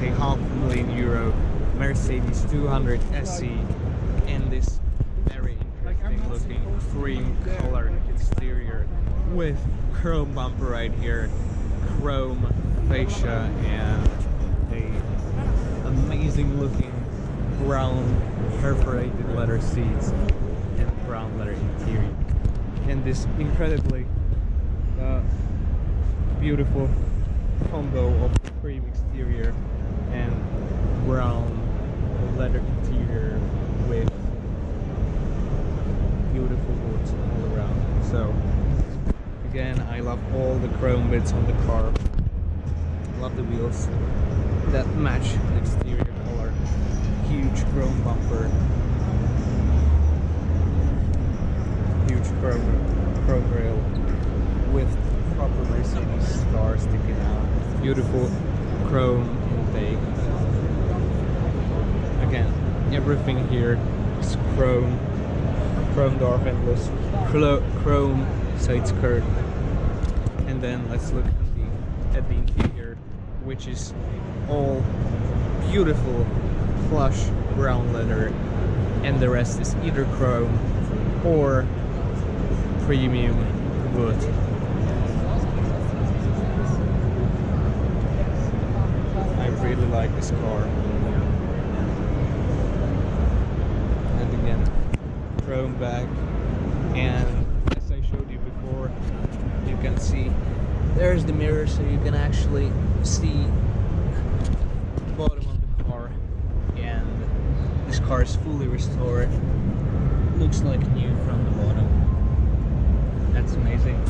a €500,000 Mercedes 200 SE in this very interesting looking cream color exterior with chrome bumper right here, chrome fascia, and a amazing looking brown perforated leather seats and brown leather interior, and this incredibly beautiful combo of cream exterior and brown leather interior with beautiful woods all around. So again, I love all the chrome bits on the car. Love the wheels that match the exterior color. Huge chrome bumper, huge chrome rail with proper Mercedes star sticking out. Beautiful chrome intake. Again, everything here is chrome door handles, chrome side skirt, and then let's look at the interior, which is all beautiful plush brown leather, and the rest is either chrome or premium wood. I really like this car. And again, chrome back, and as I showed you before, you can see there's the mirror, so you can actually see the bottom of the car, and this car is fully restored. Looks like new from the bottom. That's amazing.